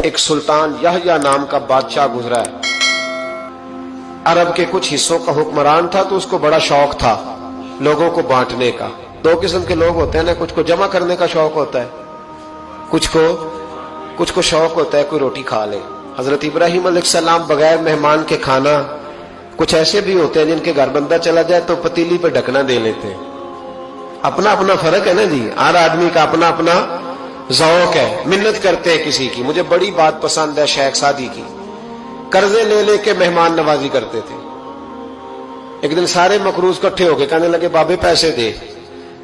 ایک سلطان یحییٰ نام کا بادشاہ گزرا ہے. عرب کے کچھ حصوں کا حکمران تھا تو اس کو بڑا شوق تھا لوگوں کو بانٹنے کا. دو قسم کے لوگ ہوتے ہیں نا, کچھ کو جمع کرنے کا شوق ہوتا ہے, کچھ کو شوق ہوتا ہے کوئی روٹی کھا لے. حضرت ابراہیم علیہ السلام بغیر مہمان کے کھانا, کچھ ایسے بھی ہوتے ہیں جن کے گھر بندہ چلا جائے تو پتیلی پہ ڈھکنا دے لیتے ہیں. اپنا اپنا فرق ہے نا جی, ہر آدمی کا اپنا اپنا ذوق ہے. منت کرتے ہیں کسی کی. مجھے بڑی بات پسند ہے شیخ سعدی کی, قرضے لے لے کے مہمان نوازی کرتے تھے. ایک دن سارے مقروض کٹھے ہو کے کہنے لگے بابے پیسے دے.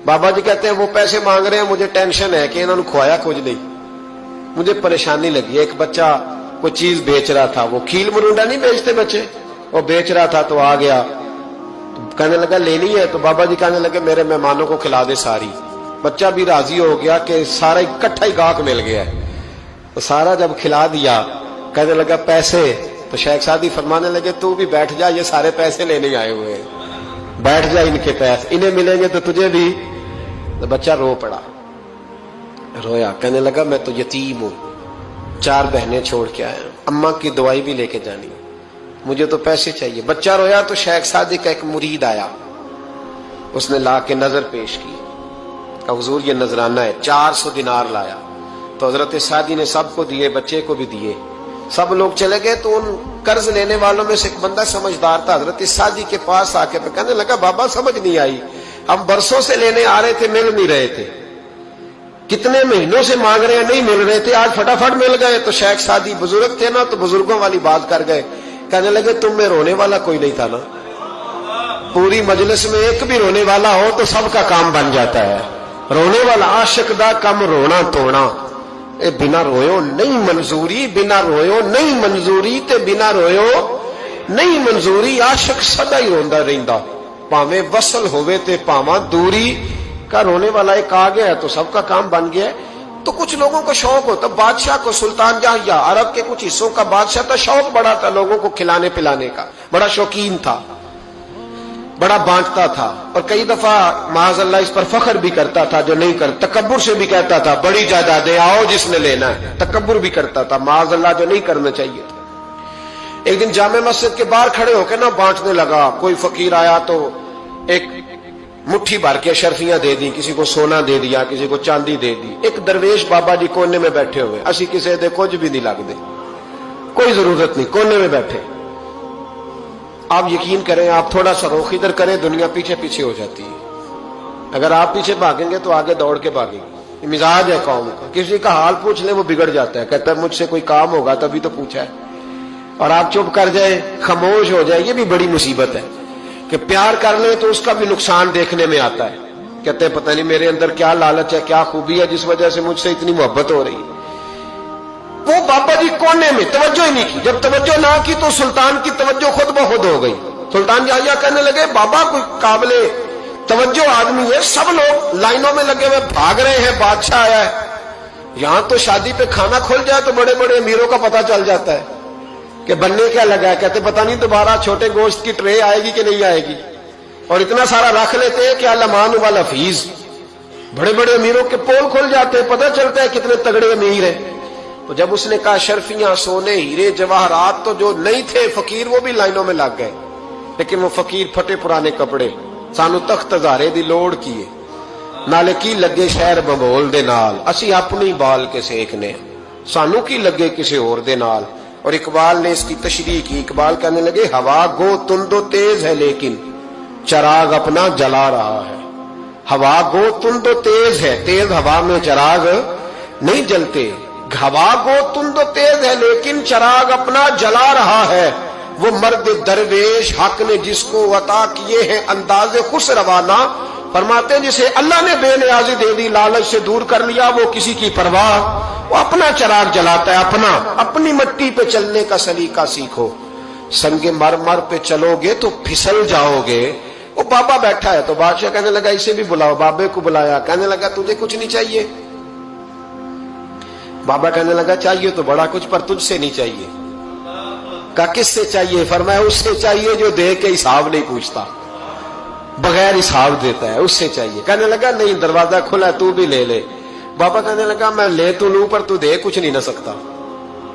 بابا جی کہتے ہیں وہ پیسے مانگ رہے ہیں, مجھے ٹینشن ہے کہ انہوں نے کھوایا کچھ نہیں, مجھے پریشانی لگی. ایک بچہ کوئی چیز بیچ رہا تھا, وہ کھیل مرونڈا نہیں بیچتے بچے, وہ بیچ رہا تھا تو آ گیا, کہنے لگا لینی ہے. تو بابا جی کہنے لگے میرے مہمانوں کو کھلا دے ساری. بچہ بھی راضی ہو گیا کہ سارا اکٹھا ہی گاہک مل گیا ہے. تو سارا جب کھلا دیا کہنے لگا پیسے. تو شیخ سعدی فرمانے لگے تو بھی بیٹھ جا, یہ سارے پیسے لینے آئے ہوئے ہیں, بیٹھ جا, ان کے پیسے انہیں ملیں گے تو تجھے بھی. تو بچہ رو پڑا, رویا, کہنے لگا میں تو یتیم ہوں, 4 بہنیں چھوڑ کے آیا, اماں کی دوائی بھی لے کے جانی, مجھے تو پیسے چاہیے. بچہ رویا تو شیخ سعدی کا ایک مرید آیا, اس نے لا کے نظر پیش کی, کہ حضور یہ نذرانہ ہے. 400 دینار لایا. تو حضرت سعدی نے سب کو دیے, بچے کو بھی دیے. سب لوگ چلے گئے تو ان قرض لینے والوں میں سے ایک بندہ سمجھدار تھا, حضرت سعدی کے پاس آ کے کہنے لگا بابا سمجھ نہیں آئی, ہم برسوں سے لینے آ رہے تھے مل نہیں رہے تھے, کتنے مہینوں سے مانگ رہے ہیں نہیں مل رہے تھے, آج فٹافٹ مل گئے. تو شیخ سعدی بزرگ تھے نا, تو بزرگوں والی بات کر گئے, کہنے لگے تم میں رونے والا کوئی نہیں تھا نا, پوری مجلس میں ایک بھی رونے والا ہو تو سب کا کام بن جاتا ہے. رونے والا عاشق دا کم رونا توڑنا, اے بنا رویو نہیں منظوری, بنا رویو نہیں منظوری, تے بنا رویو نہیں منظوری. عاشق سدا ہی روندا رہندا, پاویں وصل ہوئے تے پاواں دوری. کا رونے والا ایک آ گیا ہے تو سب کا کام بن گیا ہے. تو کچھ لوگوں کو شوق ہوتا, بادشاہ کو سلطان یحییٰ عرب کے کچھ حصوں کا بادشاہ تھا, شوق بڑا تھا لوگوں کو کھلانے پلانے کا, بڑا شوقین تھا, بڑا بانٹتا تھا. اور کئی دفعہ معاذ اللہ اس پر فخر بھی کرتا تھا جو نہیں کرتا, تکبر سے بھی کہتا تھا بڑی جائیدادیں آؤ جس نے لینا ہے, تکبر بھی کرتا تھا معاذ اللہ جو نہیں کرنا چاہیے تھا. ایک دن جامع مسجد کے باہر کھڑے ہو کے نا بانٹنے لگا. کوئی فقیر آیا تو ایک مٹھی بھر کے شرفیاں دے دی, کسی کو سونا دے دیا, کسی کو چاندی دے دی. ایک درویش بابا جی کونے میں بیٹھے ہوئے, اسی کسی دے کچھ بھی نہیں لگ دے, کوئی ضرورت نہیں, کونے میں بیٹھے. آپ یقین کریں, آپ تھوڑا سا رخ ادھر کریں, دنیا پیچھے پیچھے ہو جاتی ہے. اگر آپ پیچھے بھاگیں گے تو آگے دوڑ کے بھاگیں گے. مزاج ہے قوم کا, کسی کا حال پوچھ لیں وہ بگڑ جاتا ہے, کہتا ہے مجھ سے کوئی کام ہوگا تبھی تو پوچھا ہے. اور آپ چپ کر جائیں, خاموش ہو جائے, یہ بھی بڑی مصیبت ہے. کہ پیار کر لیں تو اس کا بھی نقصان دیکھنے میں آتا ہے. کہتے ہیں پتہ نہیں میرے اندر کیا لالچ ہے, کیا خوبی ہے جس وجہ سے مجھ سے اتنی محبت ہو رہی ہے. وہ بابا جی کونے میں توجہ ہی نہیں کی. جب توجہ نہ کی تو سلطان کی توجہ خود بخود ہو گئی. سلطان یحییٰ کہنے لگے بابا کوئی قابل توجہ آدمی ہے, سب لوگ لائنوں میں لگے ہوئے بھاگ رہے ہیں, بادشاہ آیا ہے. یہاں تو شادی پہ کھانا کھل جائے تو بڑے بڑے امیروں کا پتہ چل جاتا ہے کہ بننے کیا لگا ہے. کہتے پتہ نہیں دوبارہ چھوٹے گوشت کی ٹرے آئے گی کہ نہیں آئے گی, اور اتنا سارا رکھ لیتے ہیں کہ المان والحفیظ. بڑے بڑے امیروں کے پول کھل جاتے ہیں, پتہ چلتا ہے کتنے تگڑے امیر ہیں. تو جب اس نے کہا شرفیاں, سونے, ہیرے, جواہرات, تو جو نہیں تھے فقیر وہ بھی لائنوں میں لگ گئے. لیکن وہ فقیر پھٹے پرانے کپڑے, سانو تخت ہزارے دی لوڑ کیے, نالے کی لگے شہر بمول دے نال, اسی اپنی بال کے سیکنے, سانو کی لگے کسی اور دے نال. اور اقبال نے اس کی تشریح کی. اقبال کہنے لگے ہوا گو تند و تیز ہے لیکن چراغ اپنا جلا رہا ہے. ہوا گو تند و تیز ہے, تیز ہوا میں چراغ نہیں جلتے. ہوا گو تند و تیز ہے لیکن چراغ اپنا جلا رہا ہے. وہ مرد درویش حق نے جس کو عطا کیے ہیں انداز خوش روانہ, فرماتے ہیں جسے اللہ نے بے نیازی دے دی, لالچ سے دور کر لیا, وہ کسی کی پرواہ, وہ اپنا چراغ جلاتا ہے. اپنی مٹی پہ چلنے کا سلیقہ سیکھو, سنگ مرمر پہ چلو گے تو پھسل جاؤ گے. وہ بابا بیٹھا ہے تو بادشاہ کہنے لگا اسے بھی بلاؤ. بابے کو بلایا, کہنے لگا تجھے کچھ نہیں چاہیے. بابا کہنے لگا چاہیے تو بڑا کچھ, پر تجھ سے نہیں چاہیے. کہا کس سے چاہیے؟ فرمایا اس سے چاہیے جو دے کے حساب نہیں پوچھتا, بغیر حساب دیتا ہے, اس سے چاہیے. کہنے لگا نہیں, دروازہ کھلا ہے, تو بھی لے لے. بابا کہنے لگا میں لے تو لوں پر تو دے کچھ نہیں نہ سکتا.